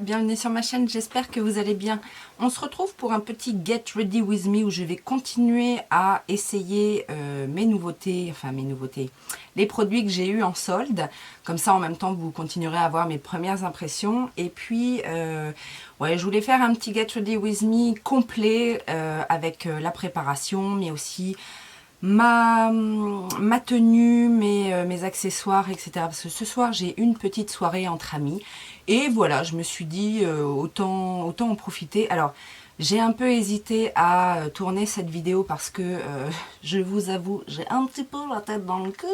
bienvenue sur ma chaîne, j'espère que vous allez bien. On se retrouve pour un petit Get Ready With Me où je vais continuer à essayer mes nouveautés, les produits que j'ai eu en solde. Comme ça en même temps vous continuerez à avoir mes premières impressions. Et puis ouais, je voulais faire un petit Get Ready With Me complet avec la préparation mais aussi ma tenue, mes accessoires, etc. Parce que ce soir, j'ai une petite soirée entre amis. Et voilà, je me suis dit, autant en profiter. Alors, j'ai un peu hésité à tourner cette vidéo parce que, je vous avoue, j'ai un petit peu la tête dans le cul.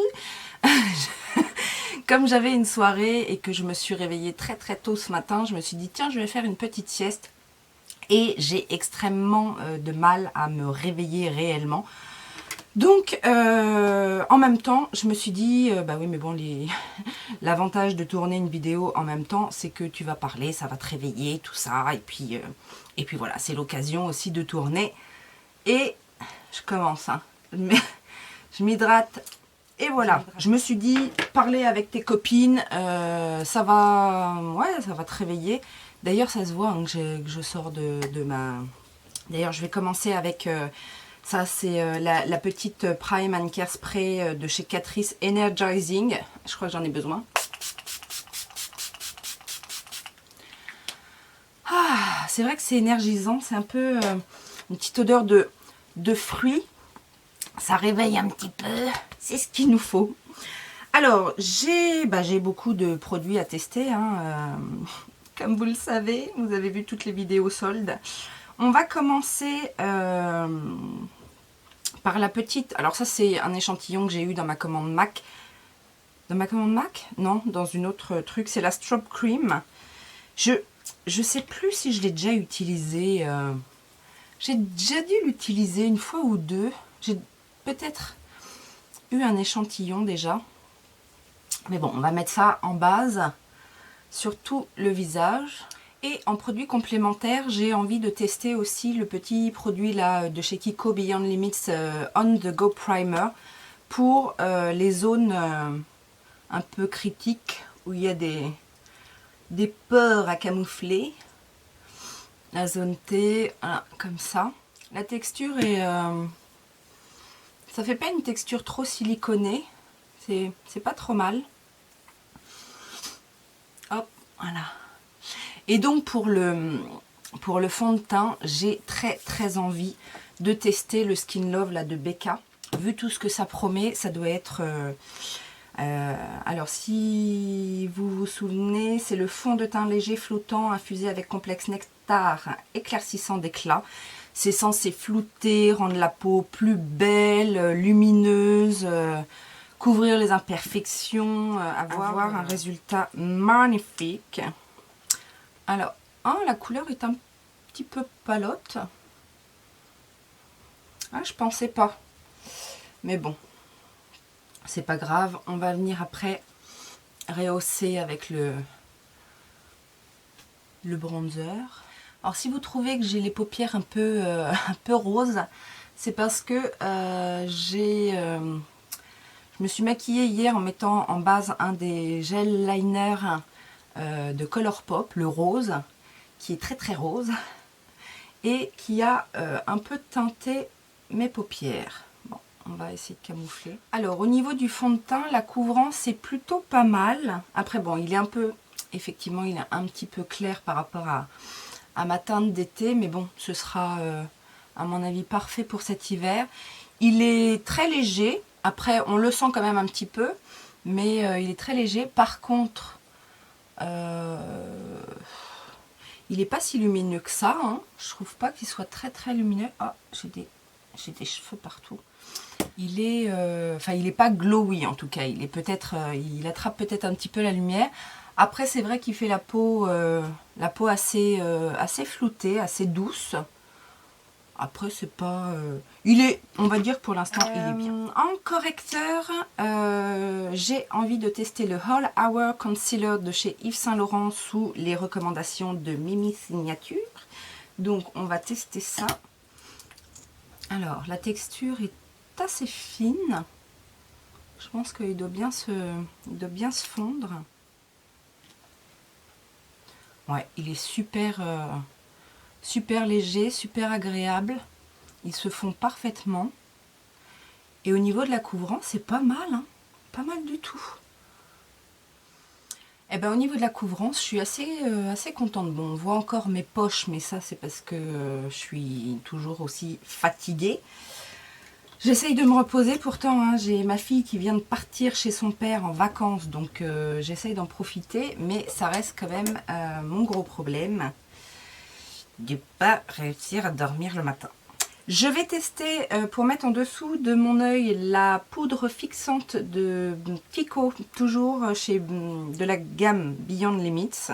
Comme j'avais une soirée et que je me suis réveillée très très tôt ce matin, je me suis dit, tiens, je vais faire une petite sieste. Et j'ai extrêmement de mal à me réveiller réellement. Donc, en même temps, je me suis dit, bah oui, mais bon, l'avantage de tourner une vidéo en même temps, c'est que tu vas parler, ça va te réveiller, tout ça. Et puis voilà, c'est l'occasion aussi de tourner. Et je commence, hein. Je m'hydrate. Et voilà, je me suis dit, parler avec tes copines, ça va te réveiller. D'ailleurs, ça se voit hein, que je sors de ma... D'ailleurs, je vais commencer avec... ça, c'est la petite Prime and Care Spray de chez Catrice Energizing. Je crois que j'en ai besoin. Ah, c'est vrai que c'est énergisant. C'est un peu une petite odeur de fruits. Ça réveille un petit peu. C'est ce qu'il nous faut. Alors, j'ai beaucoup de produits à tester. Hein, comme vous le savez, vous avez vu toutes les vidéos soldes. On va commencer... par la petite, alors ça c'est un échantillon que j'ai eu dans ma commande MAC. Dans ma commande MAC? Non, dans une autre truc, c'est la Strobe Cream. Je sais plus si je l'ai déjà utilisé. J'ai déjà dû l'utiliser une fois ou deux. J'ai peut-être eu un échantillon déjà. Mais bon, on va mettre ça en base sur tout le visage. Et en produit complémentaire, j'ai envie de tester aussi le petit produit là de chez Kiko Beyond Limits On The Go Primer pour les zones un peu critiques où il y a des pores à camoufler. La zone T, voilà, comme ça. La texture est... ça fait pas une texture trop siliconée. C'est pas trop mal. Hop, voilà. Et donc pour le fond de teint, j'ai très envie de tester le Skin Love là, de Becca. Vu tout ce que ça promet, ça doit être... alors si vous vous souvenez, c'est le fond de teint léger flottant infusé avec complexe nectar éclaircissant d'éclat. C'est censé flouter, rendre la peau plus belle, lumineuse, couvrir les imperfections, avoir un résultat magnifique. Alors, la couleur est un petit peu palote. Ah, je pensais pas. Mais bon, c'est pas grave. On va venir après rehausser avec le bronzer. Alors, si vous trouvez que j'ai les paupières un peu roses, c'est parce que je me suis maquillée hier en mettant en base un des gel liners de Colourpop, le rose, qui est très rose et qui a un peu teinté mes paupières. Bon, on va essayer de camoufler. Alors au niveau du fond de teint, la couvrance est plutôt pas mal. Après bon, il est un peu, effectivement il est un petit peu clair par rapport à ma teinte d'été, mais bon, ce sera à mon avis parfait pour cet hiver. Il est très léger, après on le sent quand même un petit peu, mais il est très léger. Par contre, il n'est pas si lumineux que ça, hein. Je trouve pas qu'il soit très lumineux. Ah, j'ai des cheveux partout. Il est, il n'est pas glowy en tout cas. Il est peut-être, il attrape peut-être un petit peu la lumière. Après, c'est vrai qu'il fait la peau assez floutée, assez douce. Après, c'est pas... il est, on va dire pour l'instant, il est bien. En correcteur, j'ai envie de tester le All Hour Concealer de chez Yves Saint Laurent sous les recommandations de Mimi Signature. Donc, on va tester ça. Alors, la texture est assez fine. Je pense qu'il doit bien se fondre. Ouais, il est super, super léger, super agréable. Ils se font parfaitement. Et au niveau de la couvrance, c'est pas mal, hein. Pas mal du tout. Et ben au niveau de la couvrance, je suis assez contente. Bon, on voit encore mes poches, mais ça c'est parce que je suis toujours aussi fatiguée. J'essaye de me reposer pourtant, hein. J'ai ma fille qui vient de partir chez son père en vacances, donc j'essaye d'en profiter, mais ça reste quand même mon gros problème de pas réussir à dormir le matin. Je vais tester pour mettre en dessous de mon œil la poudre fixante de Kiko, toujours chez de la gamme Beyond Limits,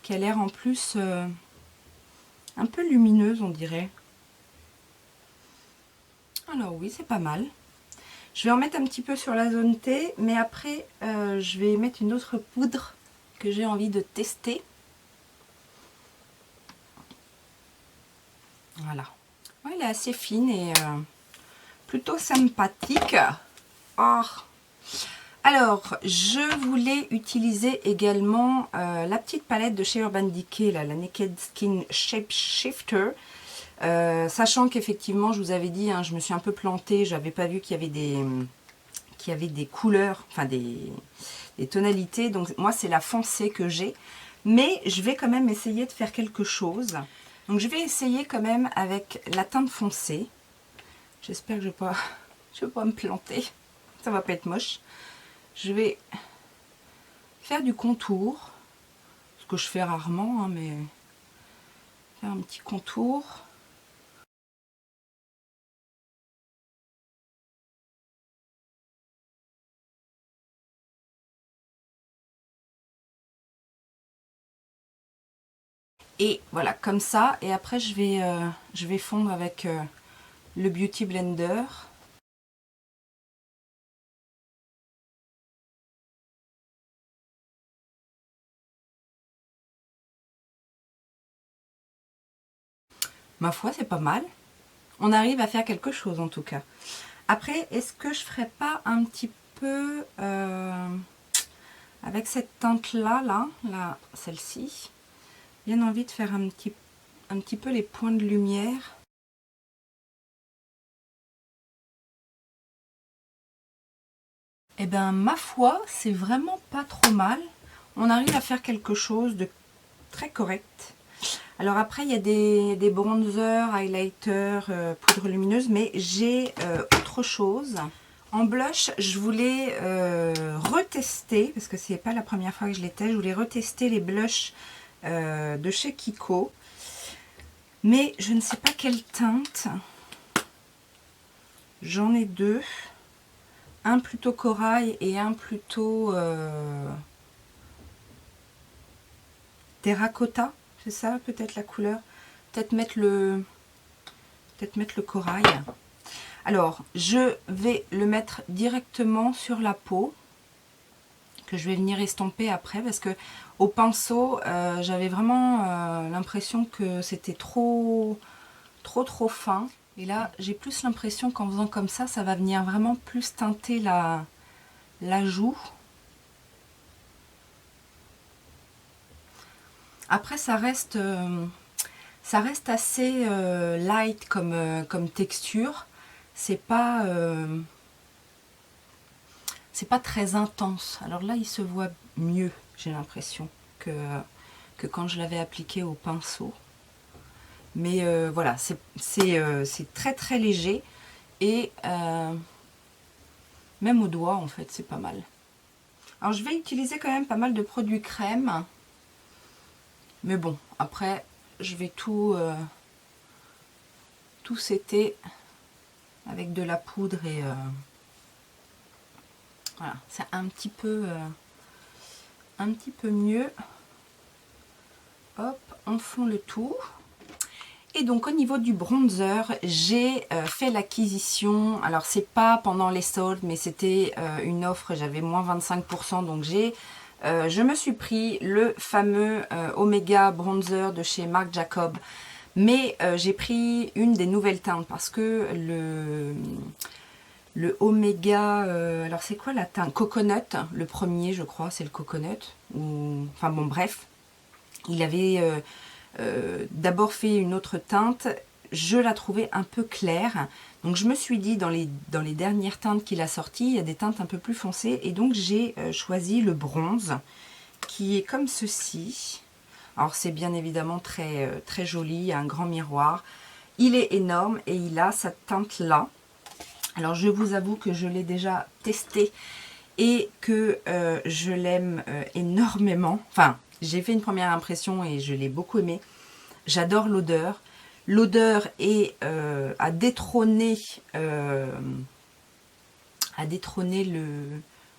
qui a l'air en plus un peu lumineuse, on dirait. Alors oui, c'est pas mal. Je vais en mettre un petit peu sur la zone T, mais après je vais mettre une autre poudre que j'ai envie de tester. Voilà. Ouais, elle est assez fine et plutôt sympathique. Oh. Alors, je voulais utiliser également la petite palette de chez Urban Decay, là, la Naked Skin Shape Shifter. Sachant qu'effectivement, je vous avais dit, hein, je me suis un peu plantée, je n'avais pas vu qu'il y avait des couleurs, enfin des tonalités. Donc moi, c'est la foncée que j'ai. Mais je vais quand même essayer de faire quelque chose. Donc je vais essayer quand même avec la teinte foncée. J'espère que je vais pas me planter. Ça va pas être moche. Je vais faire du contour. Ce que je fais rarement, hein, mais faire un petit contour. Et voilà, comme ça. Et après, je vais fondre avec le Beauty Blender. Ma foi, c'est pas mal. On arrive à faire quelque chose en tout cas. Après, est-ce que je ferais pas un petit peu avec cette teinte-là, là, celle-ci, bien envie de faire un petit peu les points de lumière. Et ben ma foi, c'est vraiment pas trop mal. On arrive à faire quelque chose de très correct. Alors après, il y a des bronzers, highlighters, poudre lumineuse, mais j'ai autre chose. En blush, je voulais retester, parce que c'est pas la première fois que je les teste, je voulais retester les blushs de chez Kiko. Mais je ne sais pas quelle teinte. J'en ai deux. Un plutôt corail et un plutôt terracotta. C'est ça peut-être la couleur. Peut-être mettre le corail. Alors, je vais le mettre directement sur la peau, que je vais venir estomper après, parce que au pinceau, j'avais vraiment l'impression que c'était trop fin. Et là, j'ai plus l'impression qu'en faisant comme ça va venir vraiment plus teinter la joue. Après, ça reste assez light comme texture. C'est pas très intense. Alors là, il se voit mieux, j'ai l'impression, que quand je l'avais appliqué au pinceau. Mais voilà, c'est très très léger. Et même au doigt, en fait, c'est pas mal. Alors, je vais utiliser quand même pas mal de produits crème. Mais bon, après, je vais tout setter avec de la poudre et voilà, c'est un petit peu mieux. Hop, on fond le tout. Et donc au niveau du bronzer, j'ai fait l'acquisition, alors c'est pas pendant les soldes, mais c'était une offre, j'avais moins 25%, donc je me suis pris le fameux Omega Bronzer de chez Marc Jacob. Mais j'ai pris une des nouvelles teintes parce que Le Oméga, alors c'est quoi la teinte? Coconut, le premier je crois, c'est le Coconut. Ou, enfin bon bref, il avait d'abord fait une autre teinte, je la trouvais un peu claire. Donc je me suis dit, dans les dernières teintes qu'il a sorties, il y a des teintes un peu plus foncées. Et donc j'ai choisi le bronze, qui est comme ceci. Alors c'est bien évidemment très, très joli, il y a un grand miroir. Il est énorme et il a cette teinte là. Alors je vous avoue que je l'ai déjà testé et que je l'aime énormément. Enfin, j'ai fait une première impression et je l'ai beaucoup aimé. J'adore l'odeur. L'odeur est à détrôner le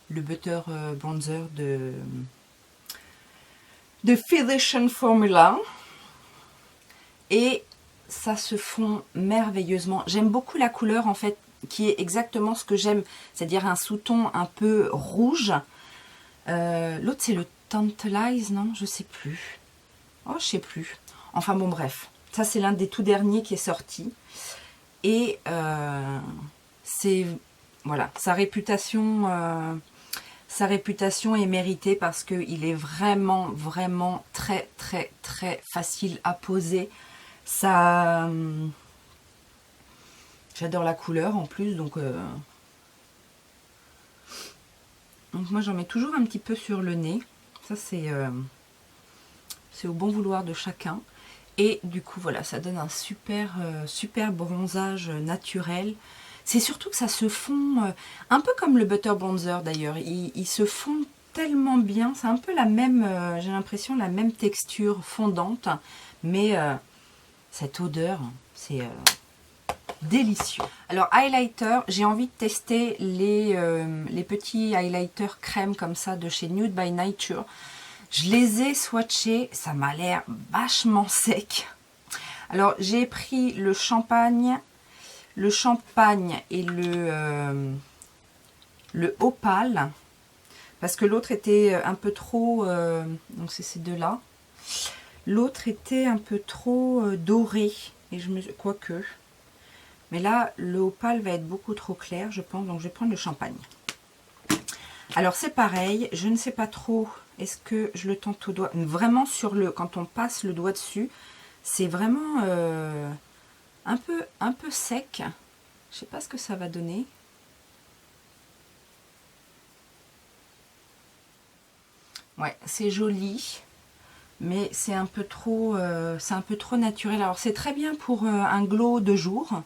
Butter Bronzer de Physician Formula. Et ça se fond merveilleusement. J'aime beaucoup la couleur en fait, qui est exactement ce que j'aime, c'est-à-dire un sous-ton un peu rouge. L'autre c'est le Tantalize, non? Je sais plus. Oh, je sais plus. Enfin bon, bref. Ça c'est l'un des tout derniers qui est sorti. Et c'est... Voilà, sa réputation est méritée parce qu'il est vraiment, vraiment très, très, très facile à poser. Ça... J'adore la couleur en plus, donc moi j'en mets toujours un petit peu sur le nez. Ça c'est au bon vouloir de chacun. Et du coup voilà, ça donne un super, super bronzage naturel. C'est surtout que ça se fond, un peu comme le Butter Bronzer d'ailleurs. Il se fond tellement bien. C'est un peu la même, j'ai l'impression, la même texture fondante. Mais cette odeur, c'est... délicieux. Alors highlighter, j'ai envie de tester les petits highlighters crème comme ça de chez Nude by Nature. Je les ai swatchés, ça m'a l'air vachement sec. Alors j'ai pris le champagne et le opale, parce que l'autre était un peu trop, donc c'est ces deux-là. L'autre était un peu trop doré, et je me... quoique... Mais là, le opale va être beaucoup trop clair, je pense. Donc, je vais prendre le champagne. Alors, c'est pareil. Je ne sais pas trop. Est-ce que je le tente au doigt? Vraiment, quand on passe le doigt dessus, c'est vraiment un peu sec. Je ne sais pas ce que ça va donner. Ouais, c'est joli. Mais c'est un peu trop naturel. Alors, c'est très bien pour un glow de jour.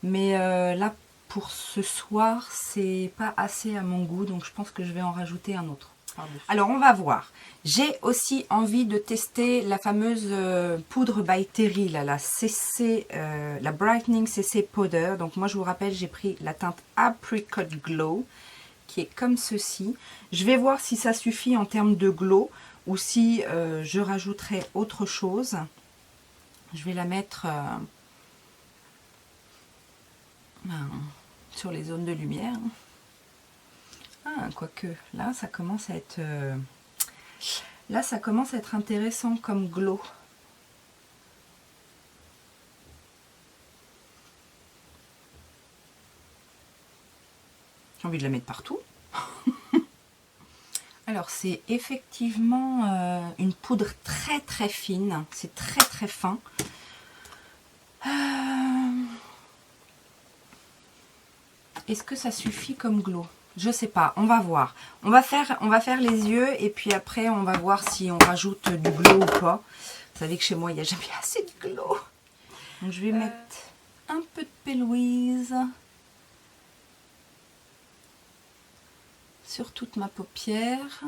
Mais là, pour ce soir, c'est pas assez à mon goût. Donc, je pense que je vais en rajouter un autre. Alors, on va voir. J'ai aussi envie de tester la fameuse poudre by Terry, là, la Brightening CC Powder. Donc, moi, je vous rappelle, j'ai pris la teinte Apricot Glow, qui est comme ceci. Je vais voir si ça suffit en termes de glow ou si je rajouterai autre chose. Je vais la mettre... sur les zones de lumière. Ah, quoique, là, ça commence à être... là, ça commence à être intéressant comme glow. J'ai envie de la mettre partout. Alors, c'est effectivement une poudre très, très fine. C'est très, très fin. Est-ce que ça suffit comme glow? Je sais pas, on va voir. On va faire les yeux et puis après on va voir si on rajoute du glow ou pas. Vous savez que chez moi il n'y a jamais assez de glow. Donc je vais mettre un peu de P-Louise sur toute ma paupière.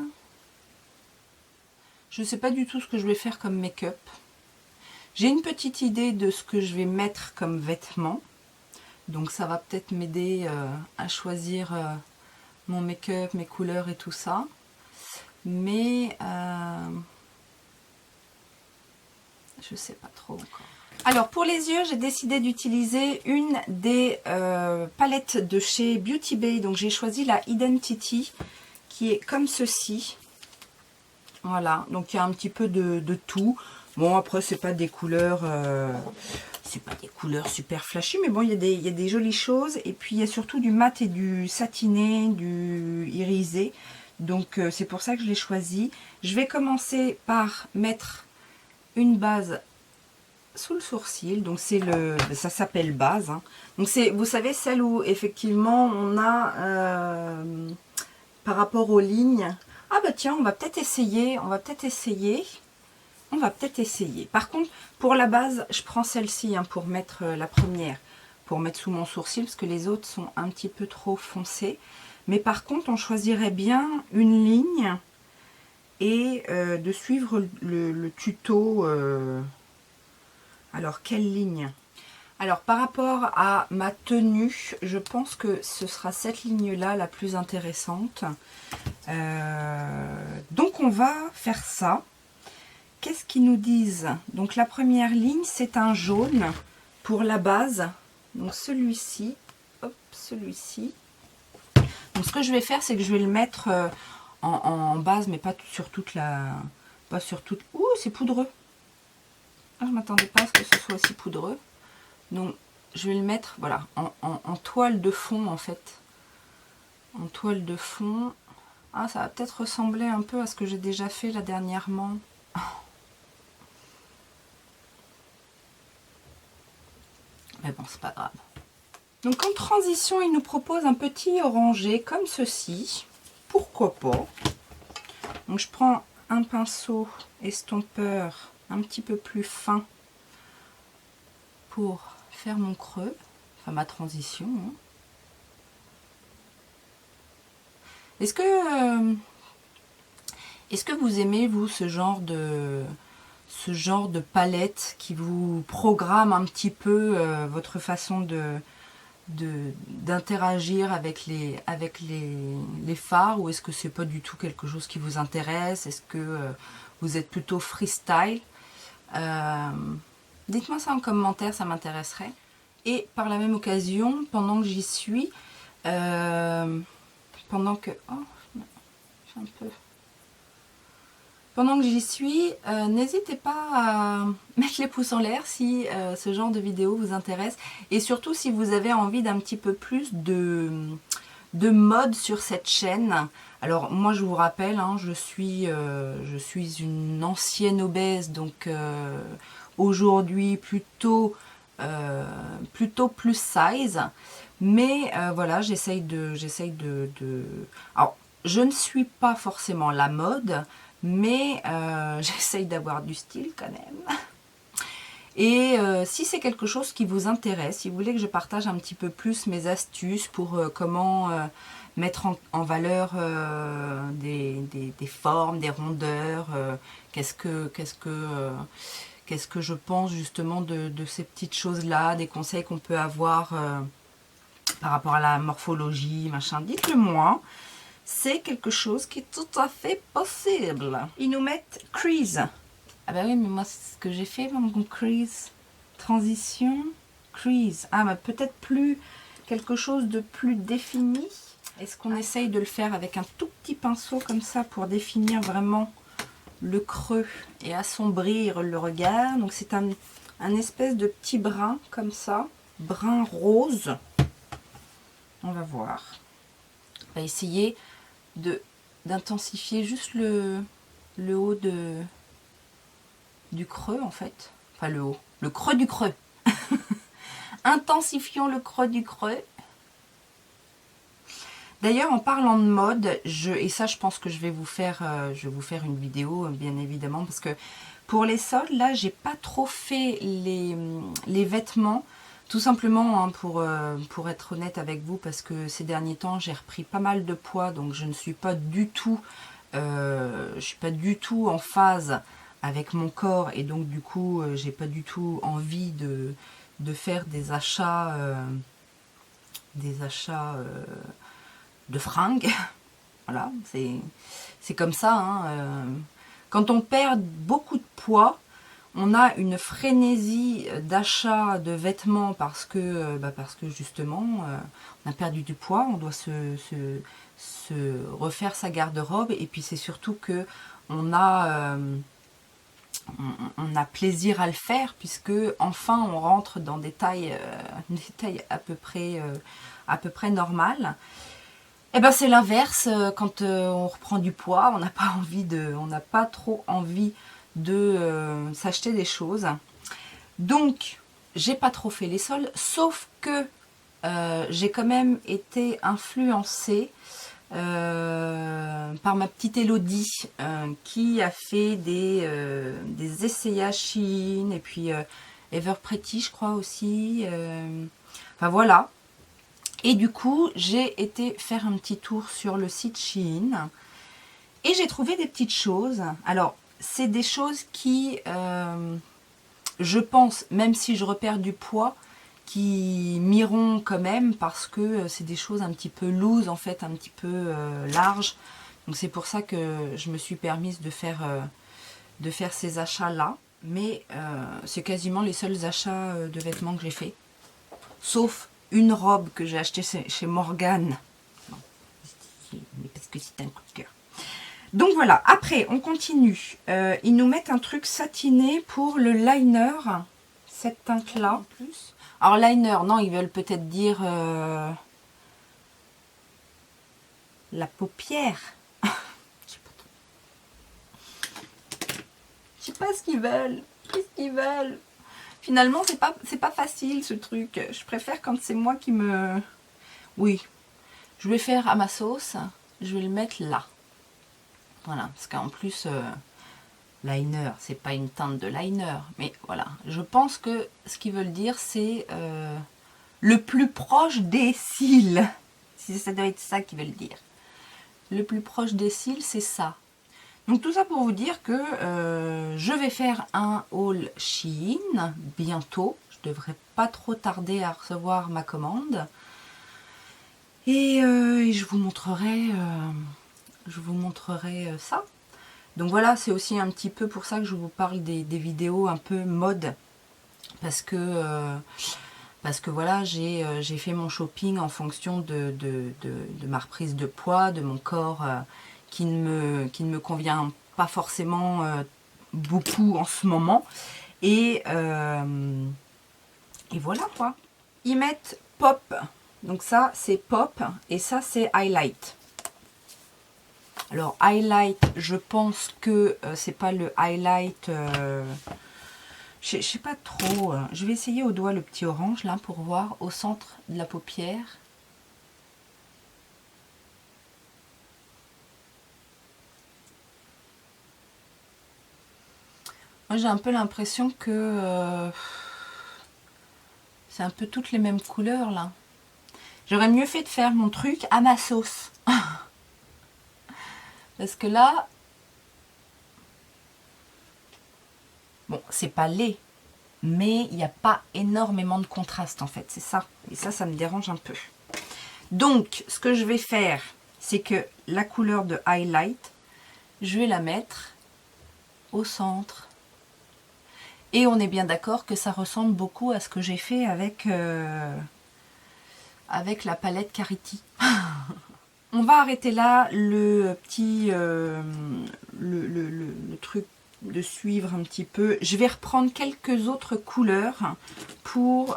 Je ne sais pas du tout ce que je vais faire comme make-up. J'ai une petite idée de ce que je vais mettre comme vêtements. Donc ça va peut-être m'aider à choisir mon make-up, mes couleurs et tout ça. Mais je sais pas trop encore. Alors pour les yeux, j'ai décidé d'utiliser une des palettes de chez Beauty Bay. Donc j'ai choisi la Identity qui est comme ceci. Voilà, donc il y a un petit peu de tout. Bon, après c'est pas des couleurs... c'est pas des couleurs couleurs super flashy, mais bon, il y a des jolies choses. Et puis, il y a surtout du mat et du satiné, du irisé. Donc, c'est pour ça que je l'ai choisi. Je vais commencer par mettre une base sous le sourcil. Donc, ça s'appelle base. Hein. Donc, c'est, vous savez, celle où, effectivement, on a, par rapport aux lignes... Ah bah tiens, on va peut-être essayer. Par contre, pour la base, je prends celle-ci hein, pour mettre la première, pour mettre sous mon sourcil, parce que les autres sont un petit peu trop foncés. Mais par contre, on choisirait bien une ligne et de suivre le tuto. Alors, quelle ligne? Alors, par rapport à ma tenue, je pense que ce sera cette ligne-là la plus intéressante. Donc, on va faire ça. Qu'est-ce qu'ils nous disent? Donc la première ligne, c'est un jaune pour la base. Donc celui-ci, hop, celui-ci. Donc ce que je vais faire, c'est que je vais le mettre en base, mais pas sur toute la... Pas sur toute... Ouh, c'est poudreux. Ah, je ne m'attendais pas à ce que ce soit aussi poudreux. Donc je vais le mettre, voilà, en toile de fond, en fait. En toile de fond. Ah, ça va peut-être ressembler un peu à ce que j'ai déjà fait là dernièrement. Mais bon, c'est pas grave. Donc en transition, il nous propose un petit orangé comme ceci. Pourquoi pas? Donc je prends un pinceau estompeur un petit peu plus fin pour faire mon creux, enfin ma transition. Hein. Est-ce que vous aimez, vous, ce genre de palette qui vous programme un petit peu votre façon d'interagir avec les fards, ou est-ce que c'est pas du tout quelque chose qui vous intéresse? Est-ce que vous êtes plutôt freestyle? Dites-moi ça en commentaire, ça m'intéresserait. Et par la même occasion, pendant que j'y suis, pendant que j'y suis, n'hésitez pas à mettre les pouces en l'air si ce genre de vidéo vous intéresse. Et surtout si vous avez envie d'un petit peu plus de mode sur cette chaîne. Alors moi je vous rappelle, hein, je suis une ancienne obèse, donc aujourd'hui plutôt plus size. Mais voilà, j'essaye de... Alors, je ne suis pas forcément la mode, mais j'essaye d'avoir du style quand même. Et si c'est quelque chose qui vous intéresse, si vous voulez que je partage un petit peu plus mes astuces pour comment mettre en valeur des formes, des rondeurs, qu'est-ce que je pense justement de ces petites choses-là, des conseils qu'on peut avoir par rapport à la morphologie, machin, dites-le moi. C'est quelque chose qui est tout à fait possible. Ils nous mettent crease. Ah bah oui, mais moi, c'est ce que j'ai fait, mon crease. Transition, crease. Ah, bah peut-être plus quelque chose de plus défini. Est-ce qu'on essaye de le faire avec un tout petit pinceau comme ça pour définir vraiment le creux et assombrir le regard? Donc c'est un espèce de petit brun comme ça, brun rose. On va voir. On va essayer d'intensifier juste le haut du creux en fait. Enfin le haut, le creux du creux. Intensifions le creux du creux. D'ailleurs, en parlant de mode, et ça je pense que je vais vous faire une vidéo bien évidemment, parce que pour les soldes, là j'ai pas trop fait les vêtements. Tout simplement hein, pour être honnête avec vous, parce que ces derniers temps j'ai repris pas mal de poids, donc je ne suis pas du tout, en phase avec mon corps, et donc du coup j'ai pas du tout envie de faire des achats de fringues. Voilà, c'est comme ça. Hein, quand on perd beaucoup de poids, on a une frénésie d'achat de vêtements parce que justement on a perdu du poids, on doit se refaire sa garde-robe, et puis c'est surtout que on a on a plaisir à le faire, puisque enfin on rentre dans des tailles à peu près normales. Et ben c'est l'inverse, quand on reprend du poids, on n'a pas trop envie de s'acheter des choses. Donc j'ai pas trop fait les soldes, sauf que j'ai quand même été influencée par ma petite Elodie qui a fait des essayages Shein et puis Everpretty je crois aussi. Enfin voilà. Et du coup j'ai été faire un petit tour sur le site Shein et j'ai trouvé des petites choses. Alors c'est des choses qui je pense, même si je repère du poids, qui m'iront quand même parce que c'est des choses un petit peu loose en fait, un petit peu larges. Donc c'est pour ça que je me suis permise de faire ces achats là. Mais c'est quasiment les seuls achats de vêtements que j'ai fait. Sauf une robe que j'ai achetée chez Morgane. Non, mais parce que c'est un coup de cœur. Donc voilà, après on continue. Ils nous mettent un truc satiné pour le liner. Cette teinte là en plus. Alors liner, non, ils veulent peut-être dire la paupière. Je sais pas ce qu'ils veulent. Qu'est-ce qu'ils veulent? Finalement, c'est pas facile ce truc. Je préfère quand c'est moi qui me... Oui, je vais faire à ma sauce. Je vais le mettre là. Voilà, parce qu'en plus, liner, c'est pas une teinte de liner. Mais voilà, je pense que ce qu'ils veulent dire, c'est le plus proche des cils. Si ça doit être ça qu'ils veulent dire. Le plus proche des cils, c'est ça. Donc tout ça pour vous dire que je vais faire un haul Shein bientôt. Je devrais pas trop tarder à recevoir ma commande. Et je vous montrerai, ça. Donc voilà, c'est aussi un petit peu pour ça que je vous parle des vidéos un peu mode. Parce que voilà, j'ai fait mon shopping en fonction de ma reprise de poids, de mon corps qui ne me convient pas forcément beaucoup en ce moment. Et voilà quoi. Ils mettent pop. Donc ça c'est pop et ça c'est highlight. Alors highlight, je pense que c'est pas le highlight... je sais pas trop. Je vais essayer au doigt le petit orange là pour voir au centre de la paupière. Moi j'ai un peu l'impression que c'est un peu toutes les mêmes couleurs là. J'aurais mieux fait de faire mon truc à ma sauce. Parce que là, bon, c'est pas laid, mais il n'y a pas énormément de contraste en fait, c'est ça. Et ça me dérange un peu. Donc, ce que je vais faire, c'est que la couleur de highlight, je vais la mettre au centre. Et on est bien d'accord que ça ressemble beaucoup à ce que j'ai fait avec la palette Carity. On va arrêter là le petit le truc de suivre un petit peu. Je vais reprendre quelques autres couleurs pour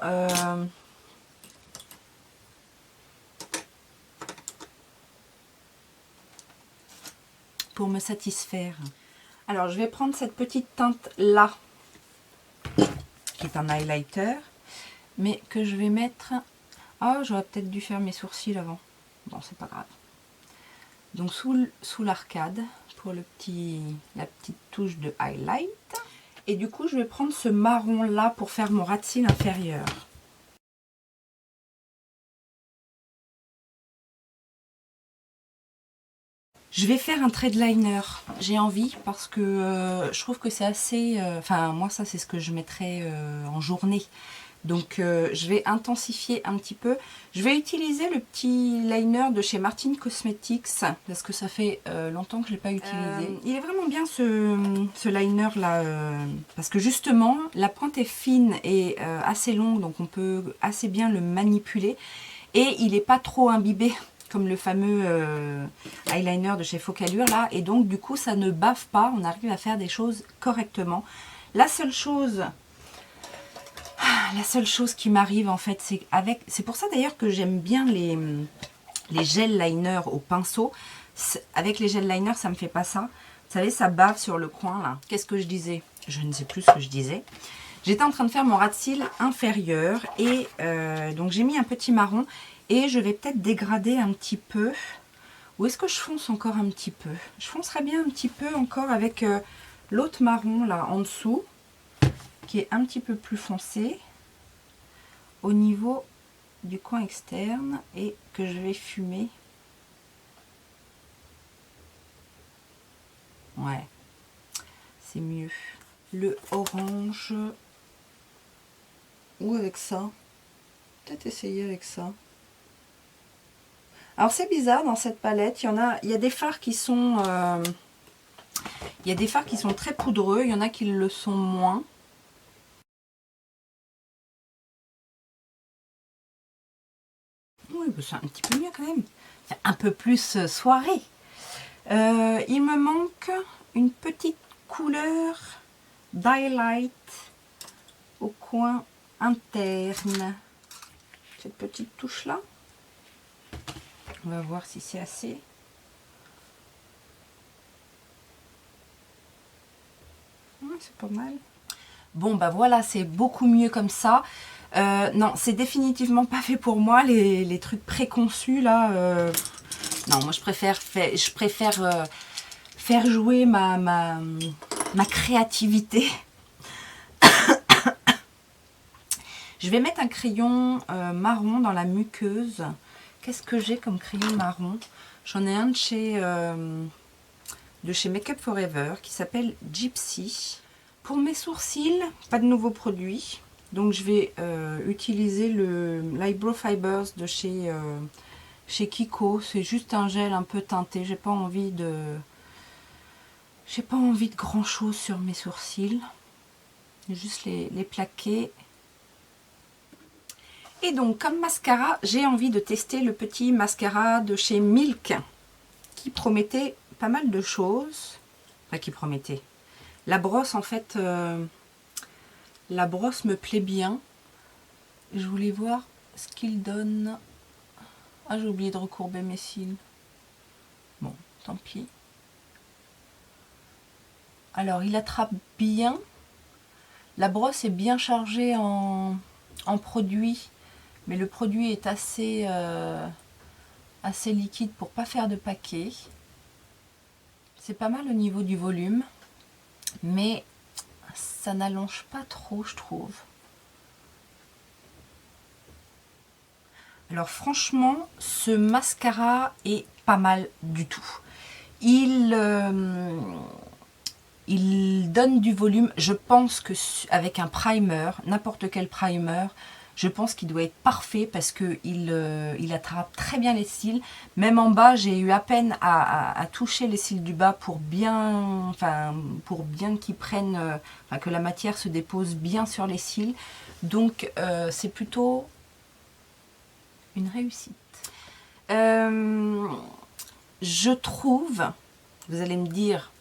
me satisfaire. Alors je vais prendre cette petite teinte là qui est un highlighter mais que je vais mettre... Ah, j'aurais peut-être dû faire mes sourcils avant. Bon, c'est pas grave. Donc sous l'arcade pour la petite touche de highlight. Et du coup, je vais prendre ce marron là pour faire mon ras de cils inférieur. Je vais faire un trade liner. J'ai envie parce que je trouve que c'est assez... Enfin, moi, ça, c'est ce que je mettrais en journée. Donc, je vais intensifier un petit peu. Je vais utiliser le petit liner de chez Martin Cosmetics parce que ça fait longtemps que je ne l'ai pas utilisé. Il est vraiment bien ce liner là parce que justement, la pointe est fine et assez longue, donc on peut assez bien le manipuler. Et il n'est pas trop imbibé, comme le fameux eyeliner de chez Focallure là, et donc du coup ça ne bave pas, on arrive à faire des choses correctement. La seule chose qui m'arrive en fait, c'est pour ça d'ailleurs que j'aime bien les gel liners au pinceau. Avec les gel liners ça me fait pas ça. Vous savez, ça bave sur le coin là. Qu'est-ce que je disais? Je ne sais plus ce que je disais. J'étais en train de faire mon ras de cils inférieur et donc j'ai mis un petit marron et je vais peut-être dégrader un petit peu. Ou est-ce que je fonce encore un petit peu? Je foncerais bien un petit peu encore avec l'autre marron là en dessous qui est un petit peu plus foncé au niveau du coin externe et que je vais fumer. Ouais, c'est mieux. Le orange ou avec ça. Peut-être essayer avec ça. Alors c'est bizarre dans cette palette, il y a des fards qui sont très poudreux, il y en a qui le sont moins. Oui, c'est un petit peu mieux quand même. Un peu plus soirée. Il me manque une petite couleur d'highlight au coin interne. Cette petite touche là. On va voir si c'est assez. C'est pas mal. Bon bah voilà, c'est beaucoup mieux comme ça. Non, c'est définitivement pas fait pour moi, les trucs préconçus là. Non, moi je préfère faire jouer ma créativité. Je vais mettre un crayon marron dans la muqueuse. Qu'est-ce que j'ai comme crayon marron? J'en ai un de chez Make Up For Ever qui s'appelle Gypsy. Pour mes sourcils, pas de nouveaux produits. Donc je vais utiliser l'Eyebrow Fibers de chez Kiko. C'est juste un gel un peu teinté. J'ai pas envie de grand chose sur mes sourcils. Juste les plaquer. Et donc comme mascara, j'ai envie de tester le petit mascara de chez Milk qui promettait pas mal de choses. Enfin qui promettait. La brosse en fait, la brosse me plaît bien. Je voulais voir ce qu'il donne. Ah, j'ai oublié de recourber mes cils. Bon, tant pis. Alors il attrape bien. La brosse est bien chargée en produit. Mais le produit est assez liquide pour pas faire de paquet. C'est pas mal au niveau du volume, mais ça n'allonge pas trop, je trouve. Alors franchement, ce mascara est pas mal du tout. Il donne du volume. Je pense que avec un primer, n'importe quel primer, je pense qu'il doit être parfait parce qu'il attrape très bien les cils. Même en bas, j'ai eu à peine à toucher les cils du bas pour bien qu'ils prennent, que la matière se dépose bien sur les cils. Donc c'est plutôt une réussite. Je trouve, vous allez me dire,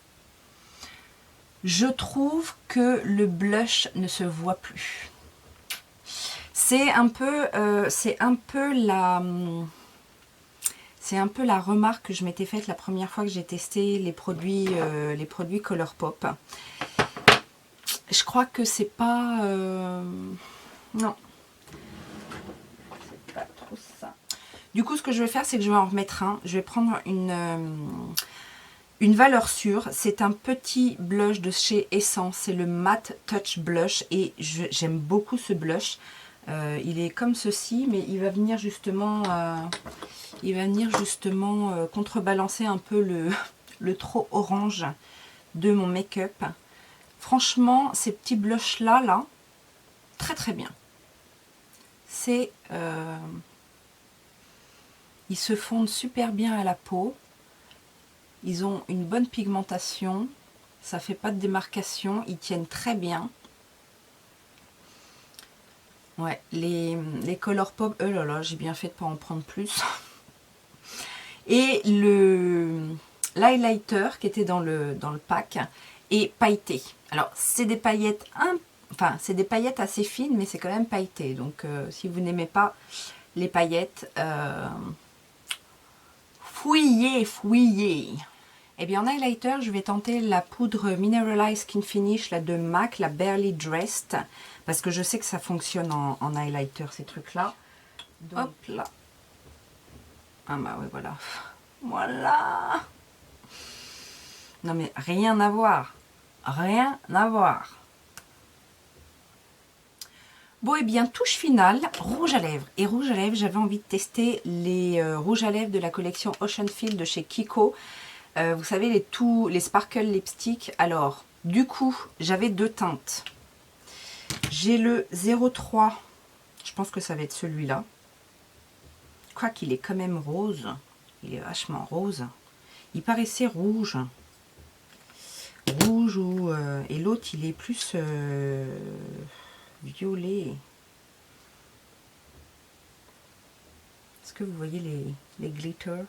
je trouve que le blush ne se voit plus. C'est un peu la remarque que je m'étais faite la première fois que j'ai testé les produits Colourpop. Je crois que c'est pas... non. C'est pas trop ça. Du coup, ce que je vais faire, c'est que je vais en remettre un. Je vais prendre une valeur sûre. C'est un petit blush de chez Essence. C'est le Matte Touch Blush. Et j'aime beaucoup ce blush. Il est comme ceci, mais il va venir justement, contrebalancer un peu le trop orange de mon make-up. Franchement, ces petits blushs là, très très bien. Ils se fondent super bien à la peau. Ils ont une bonne pigmentation. Ça fait pas de démarcation. Ils tiennent très bien. Ouais, les Colourpop, oh là là, j'ai bien fait de pas en prendre plus. Et l'highlighter qui était dans le pack est pailleté. Alors, c'est des paillettes enfin, c'est des paillettes assez fines, mais c'est quand même pailleté. Donc, si vous n'aimez pas les paillettes, fouillez, fouillez. Et bien en highlighter, je vais tenter la poudre Mineralized Skin Finish là, de MAC, la Barely Dressed, parce que je sais que ça fonctionne en highlighter, ces trucs-là. Hop là. Ah bah oui, voilà. Voilà. Non mais rien à voir. Rien à voir. Bon, et bien, touche finale, rouge à lèvres. Et rouge à lèvres, j'avais envie de tester les rouges à lèvres de la collection Ocean Field de chez Kiko. Vous savez, les Sparkle Lipstick. Alors, du coup, j'avais deux teintes. J'ai le 03. Je pense que ça va être celui-là. Je crois qu'il est quand même rose. Il est vachement rose. Il paraissait rouge. Rouge ou... et l'autre, il est plus... violet. Est-ce que vous voyez les glitters?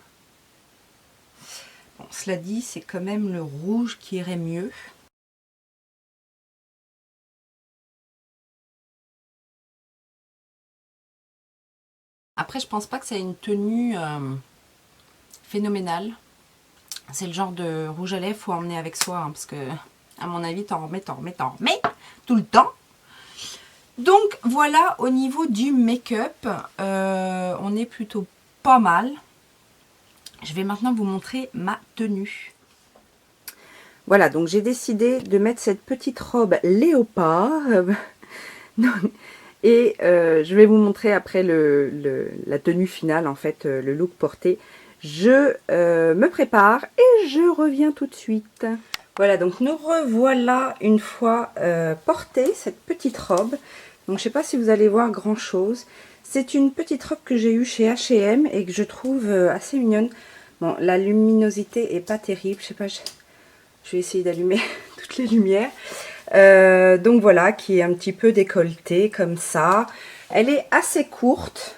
Bon, cela dit, c'est quand même le rouge qui irait mieux. Après, je pense pas que ça ait une tenue phénoménale. C'est le genre de rouge à lèvres faut emmener avec soi, hein, parce que, à mon avis, t'en remets tout le temps. Donc voilà, au niveau du make-up, on est plutôt pas mal. Je vais maintenant vous montrer ma tenue. Voilà, donc j'ai décidé de mettre cette petite robe léopard. Et je vais vous montrer après la tenue finale, en fait, le look porté. Je me prépare et je reviens tout de suite. Voilà, donc nous revoilà une fois portée, cette petite robe. Donc je ne sais pas si vous allez voir grand chose. C'est une petite robe que j'ai eue chez H&M et que je trouve assez mignonne. Bon, la luminosité est pas terrible. Je sais pas, je vais essayer d'allumer toutes les lumières. Donc voilà, qui est un petit peu décolletée comme ça. Elle est assez courte.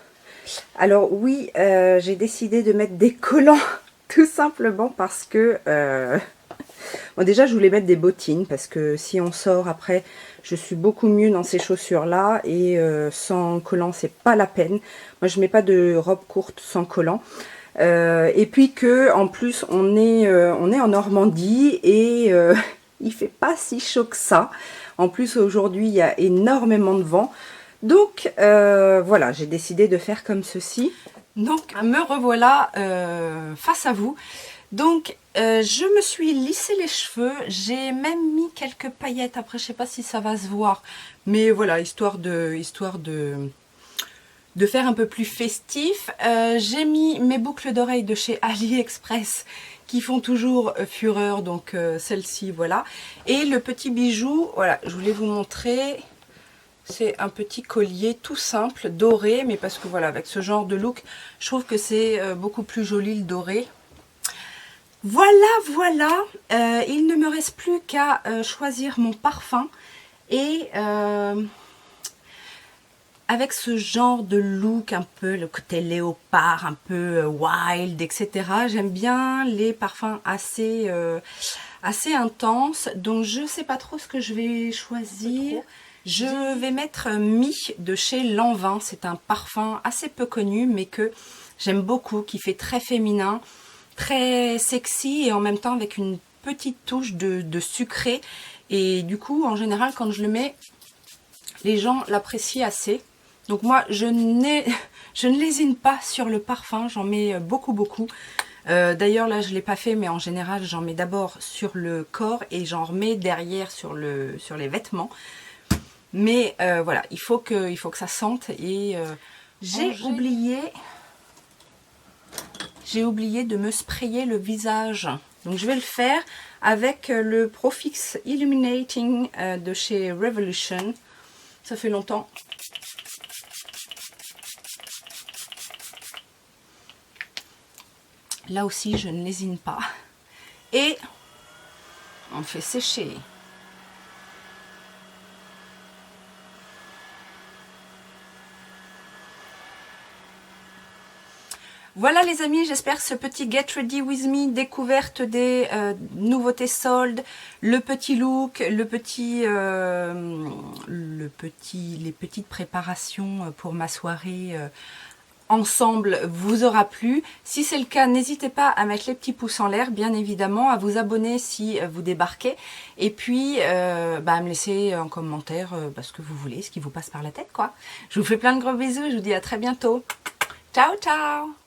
Alors oui, j'ai décidé de mettre des collants tout simplement parce que... Bon, déjà, je voulais mettre des bottines parce que si on sort après, je suis beaucoup mieux dans ces chaussures-là et sans collant, c'est pas la peine. Moi, je mets pas de robe courte sans collant. Et puis que, en plus, on est en Normandie et il fait pas si chaud que ça. En plus, aujourd'hui, il y a énormément de vent. Donc, voilà, j'ai décidé de faire comme ceci. Donc, me revoilà face à vous. Donc, je me suis lissé les cheveux. J'ai même mis quelques paillettes. Après, je sais pas si ça va se voir. Mais voilà, histoire de faire un peu plus festif. J'ai mis mes boucles d'oreilles de chez AliExpress qui font toujours fureur. Donc, celle-ci, voilà. Et le petit bijou, voilà, je voulais vous montrer... C'est un petit collier tout simple, doré, mais parce que voilà, avec ce genre de look, je trouve que c'est beaucoup plus joli le doré. Voilà, voilà, il ne me reste plus qu'à choisir mon parfum. Et avec ce genre de look, un peu le côté léopard, un peu wild, etc. J'aime bien les parfums assez intenses, donc je ne sais pas trop ce que je vais choisir. Je vais mettre Mi de chez Lanvin. C'est un parfum assez peu connu, mais que j'aime beaucoup, qui fait très féminin, très sexy et en même temps avec une petite touche de sucré. Et du coup, en général, quand je le mets, les gens l'apprécient assez. Donc moi, je ne lésine pas sur le parfum, j'en mets beaucoup, beaucoup. D'ailleurs, là, je ne l'ai pas fait, mais en général, j'en mets d'abord sur le corps et j'en remets derrière sur les vêtements. Mais voilà, il faut que ça sente. Et j'ai oublié de me sprayer le visage. Donc je vais le faire avec le Profix Illuminating de chez Revolution. Ça fait longtemps. Là aussi, je ne lésine pas. Et on fait sécher. Voilà les amis, j'espère que ce petit Get Ready With Me, découverte des nouveautés soldes, le petit look, les petites préparations pour ma soirée ensemble vous aura plu. Si c'est le cas, n'hésitez pas à mettre les petits pouces en l'air, bien évidemment, à vous abonner si vous débarquez, et puis à me laisser un commentaire ce que vous voulez, ce qui vous passe par la tête, quoi. Je vous fais plein de gros bisous, je vous dis à très bientôt. Ciao, ciao!